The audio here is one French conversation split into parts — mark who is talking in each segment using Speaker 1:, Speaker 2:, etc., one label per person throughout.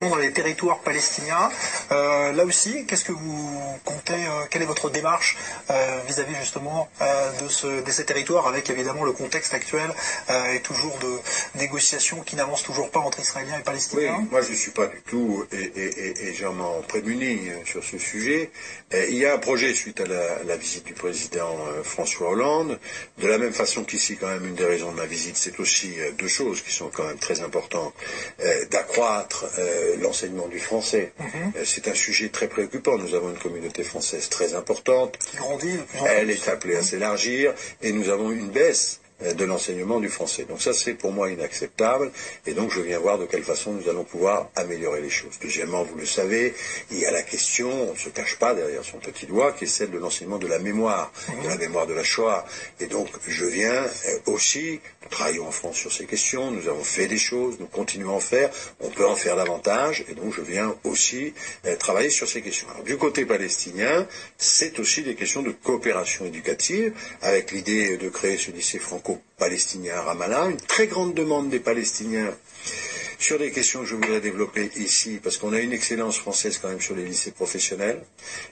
Speaker 1: dans les territoires palestiniens. Là aussi, qu'est-ce que vous comptez, quelle est votre démarche vis-à-vis justement de ces territoires, avec évidemment le contexte actuel et toujours de négociations qui n'avancent toujours pas entre Israéliens et Palestiniens?
Speaker 2: Oui, moi je ne suis pas du tout, et j'en m'en prémunis sur ce sujet. Il y a un projet suite à la visite du président François Hollande. De la même façon qu'ici, quand même, une des raisons de ma visite, c'est aussi deux choses qui sont quand même très importantes. D'accroître l'enseignement du français. C'est un sujet très préoccupant. Nous avons une communauté française très importante.
Speaker 1: Qui grandit de plus en plus.
Speaker 2: Elle est appelée à s'élargir et nous avons une baisse de l'enseignement du français. Donc ça, c'est pour moi inacceptable, et donc je viens voir de quelle façon nous allons pouvoir améliorer les choses. Deuxièmement, vous le savez, il y a la question, on ne se cache pas derrière son petit doigt, qui est celle de l'enseignement de la mémoire de la Shoah. Et donc, je viens aussi, nous travaillons en France sur ces questions, nous avons fait des choses, nous continuons à en faire, on peut en faire davantage, et donc je viens aussi travailler sur ces questions. Alors, du côté palestinien, c'est aussi des questions de coopération éducative, avec l'idée de créer ce lycée franco-palestinien à Ramallah, une très grande demande des Palestiniens sur des questions que je voudrais développer ici, parce qu'on a une excellence française quand même sur les lycées professionnels,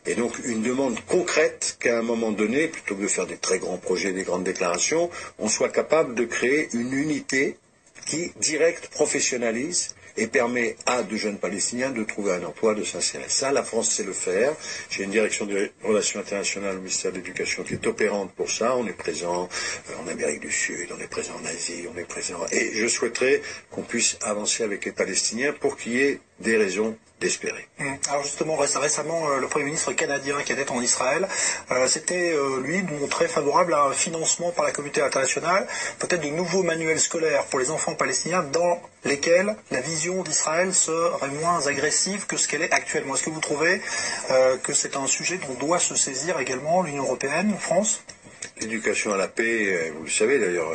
Speaker 2: et donc une demande concrète qu'à un moment donné, plutôt que de faire des très grands projets, des grandes déclarations, on soit capable de créer une unité qui, direct, professionnalise et permet à de jeunes Palestiniens de trouver un emploi, de s'insérer. Ça, la France sait le faire. J'ai une direction des relations internationales au ministère de l'Éducation qui est opérante pour ça. On est présent en Amérique du Sud, on est présent en Asie, on est présent... Et je souhaiterais qu'on puisse avancer avec les Palestiniens pour qu'il y ait des raisons d'espérer.
Speaker 1: Alors justement, récemment, le Premier ministre canadien qui était en Israël s'était, lui, montré favorable à un financement par la communauté internationale, peut-être de nouveaux manuels scolaires pour les enfants palestiniens dans lesquels la vision d'Israël serait moins agressive que ce qu'elle est actuellement. Est-ce que vous trouvez que c'est un sujet dont doit se saisir également l'Union européenne, France ?
Speaker 2: L'éducation à la paix, vous le savez d'ailleurs,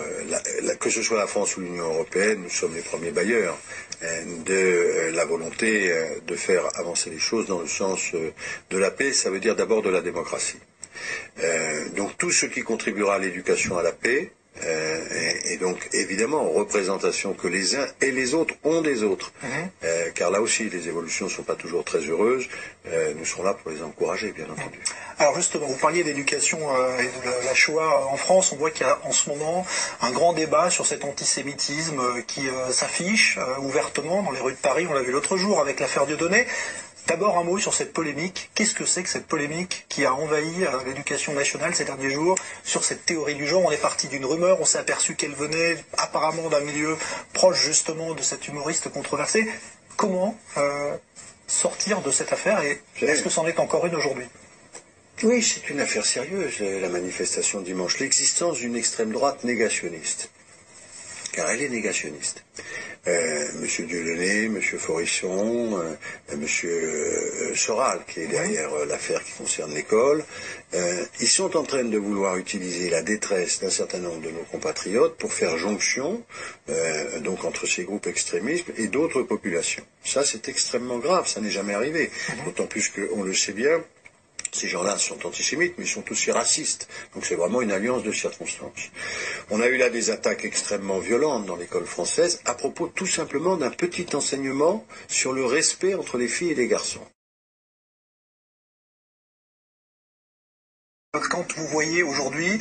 Speaker 2: que ce soit la France ou l'Union européenne, nous sommes les premiers bailleurs de la volonté de faire avancer les choses dans le sens de la paix. Ça veut dire d'abord de la démocratie. Donc tout ce qui contribuera à l'éducation à la paix, et donc évidemment en représentation que les uns et les autres ont des autres, car là aussi les évolutions ne sont pas toujours très heureuses, nous serons là pour les encourager, bien entendu.
Speaker 1: Alors justement, vous parliez d'éducation et de la Shoah en France. On voit qu'il y a en ce moment un grand débat sur cet antisémitisme qui s'affiche ouvertement dans les rues de Paris. On l'a vu l'autre jour avec l'affaire Dieudonné. D'abord un mot sur cette polémique. Qu'est-ce que c'est que cette polémique qui a envahi l'éducation nationale ces derniers jours sur cette théorie du genre? On est parti d'une rumeur, on s'est aperçu qu'elle venait apparemment d'un milieu proche justement de cet humoriste controversé. Comment sortir de cette affaire, et est-ce que c'en est encore une aujourd'hui?
Speaker 2: Oui, c'est une affaire sérieuse, la manifestation de dimanche. L'existence d'une extrême droite négationniste. Car elle est négationniste. Monsieur Dieudonné, Monsieur Forisson, Monsieur Soral, qui est derrière l'affaire qui concerne l'école, ils sont en train de vouloir utiliser la détresse d'un certain nombre de nos compatriotes pour faire jonction donc entre ces groupes extrémistes et d'autres populations. Ça, c'est extrêmement grave, ça n'est jamais arrivé. D'autant plus qu'on le sait bien, ces gens-là sont antisémites, mais ils sont aussi racistes. Donc c'est vraiment une alliance de circonstances. On a eu là des attaques extrêmement violentes dans l'école française à propos tout simplement d'un petit enseignement sur le respect entre les filles et les garçons.
Speaker 1: Quand vous voyez aujourd'hui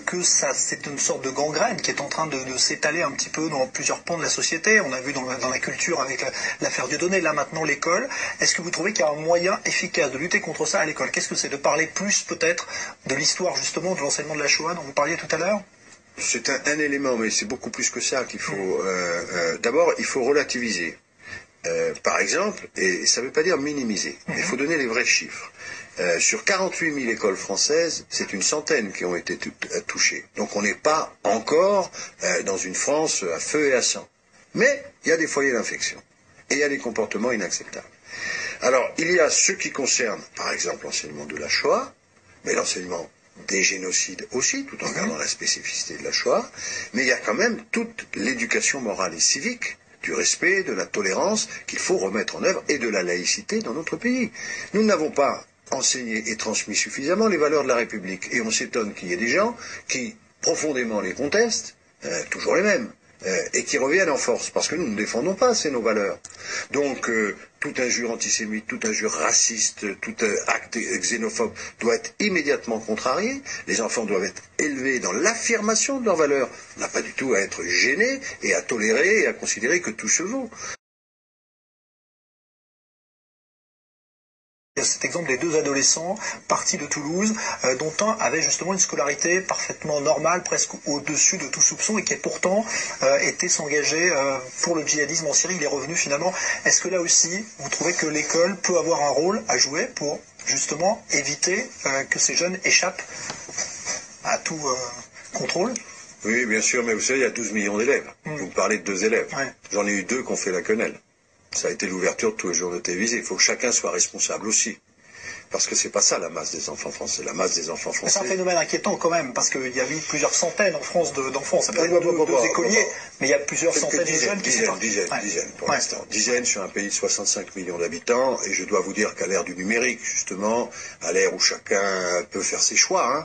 Speaker 1: que c'est une sorte de gangrène qui est en train de s'étaler un petit peu dans plusieurs pans de la société, on a vu dans la culture avec l'affaire Dieudonné, là maintenant l'école, est-ce que vous trouvez qu'il y a un moyen efficace de lutter contre ça à l'école? Qu'est-ce que c'est? De parler plus peut-être de l'histoire justement, de l'enseignement de la Shoah dont vous parliez tout à l'heure?
Speaker 2: C'est un élément, mais c'est beaucoup plus que ça qu'il faut... D'abord, il faut relativiser. Par exemple, et ça ne veut pas dire minimiser, mais il faut donner les vrais chiffres. Sur 48 000 écoles françaises, c'est une centaine qui ont été touchées. Donc on n'est pas encore dans une France à feu et à sang. Mais il y a des foyers d'infection. Et il y a des comportements inacceptables. Alors, il y a ce qui concerne, par exemple, l'enseignement de la Shoah, mais l'enseignement des génocides aussi, tout en gardant la spécificité de la Shoah. Mais il y a quand même toute l'éducation morale et civique, du respect, de la tolérance qu'il faut remettre en œuvre, et de la laïcité dans notre pays. Nous n'avons pas enseigné et transmis suffisamment les valeurs de la République. Et on s'étonne qu'il y ait des gens qui profondément les contestent, toujours les mêmes. et qui reviennent en force, parce que nous ne défendons pas assez nos valeurs. Donc, tout injure antisémite, tout injure raciste, tout acte xénophobe doit être immédiatement contrarié. Les enfants doivent être élevés dans l'affirmation de leurs valeurs. On n'a pas du tout à être gêné et à tolérer et à considérer que tout se vaut.
Speaker 1: Cet exemple des deux adolescents partis de Toulouse, dont un avait justement une scolarité parfaitement normale, presque au-dessus de tout soupçon, et qui pourtant était s'engager pour le djihadisme en Syrie. Il est revenu finalement. Est-ce que là aussi, vous trouvez que l'école peut avoir un rôle à jouer pour justement éviter que ces jeunes échappent à tout contrôle?
Speaker 2: Oui, bien sûr, mais vous savez, il y a 12 millions d'élèves. Vous me parlez de 2 élèves.
Speaker 1: Ouais.
Speaker 2: J'en ai eu 2 qui ont fait la quenelle. Ça a été l'ouverture de tous les journaux télévisés. Il faut que chacun soit responsable aussi. Parce que c'est pas ça la masse des enfants français. La masse des enfants français.
Speaker 1: C'est un phénomène inquiétant quand même, parce qu'il y a eu plusieurs centaines en France d'enfants. Ça peut être deux écoliers, mais il y a plusieurs centaines de jeunes qui sont
Speaker 2: dizaines pour l'instant. Dizaines sur un pays de 65 millions d'habitants. Et je dois vous dire qu'à l'ère du numérique, justement, à l'ère où chacun peut faire ses choix,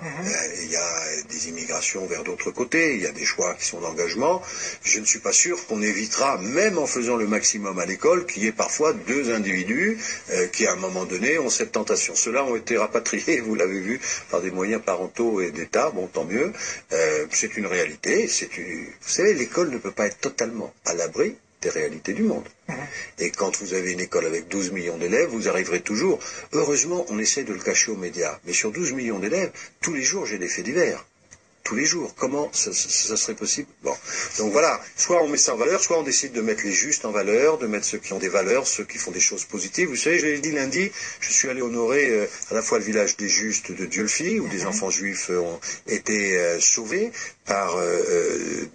Speaker 2: il y a des immigrations vers d'autres côtés, il y a des choix qui sont d'engagement. Je ne suis pas sûr qu'on évitera, même en faisant le maximum à l'école, qu'il y ait parfois 2 individus qui, à un moment donné, ont cette tentation. Ceux-là ont été rapatriés, vous l'avez vu, par des moyens parentaux et d'État, bon, tant mieux. C'est une réalité. Vous savez, l'école ne peut pas être totalement à l'abri des réalités du monde. Et quand vous avez une école avec 12 millions d'élèves, vous arriverez toujours. Heureusement, on essaie de le cacher aux médias. Mais sur 12 millions d'élèves, tous les jours, j'ai des faits divers. Tous les jours. Comment ça serait possible? Bon. Donc voilà, soit on met ça en valeur, soit on décide de mettre les justes en valeur, de mettre ceux qui ont des valeurs, ceux qui font des choses positives. Vous savez, je l'ai dit lundi, je suis allé honorer à la fois le village des Justes de Dieulefit, où des enfants juifs ont été sauvés par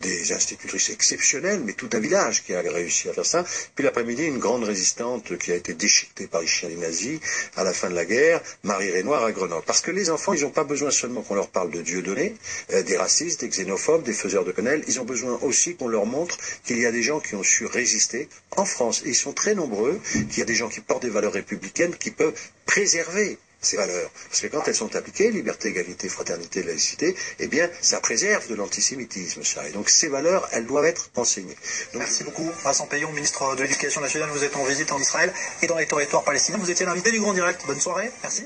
Speaker 2: des institutrices exceptionnelles, mais tout un village qui a réussi à faire ça. Puis l'après-midi, une grande résistante qui a été déchiquetée par les chiens des nazis à la fin de la guerre, Marie Renoir à Grenoble. Parce que les enfants, ils n'ont pas besoin seulement qu'on leur parle de Dieu donné, des racistes, des xénophobes, des faiseurs de quenelle, ils ont besoin aussi qu'on leur montre qu'il y a des gens qui ont su résister en France. Et ils sont très nombreux, qu'il y a des gens qui portent des valeurs républicaines qui peuvent préserver ces valeurs. Parce que quand elles sont appliquées, liberté, égalité, fraternité, laïcité, eh bien, ça préserve de l'antisémitisme, ça. Et donc, ces valeurs, elles doivent être enseignées. Donc,
Speaker 1: merci beaucoup. Vincent Peillon, ministre de l'Éducation nationale, vous êtes en visite en Israël et dans les territoires palestiniens. Vous étiez l'invité du Grand Direct. Bonne soirée. Merci.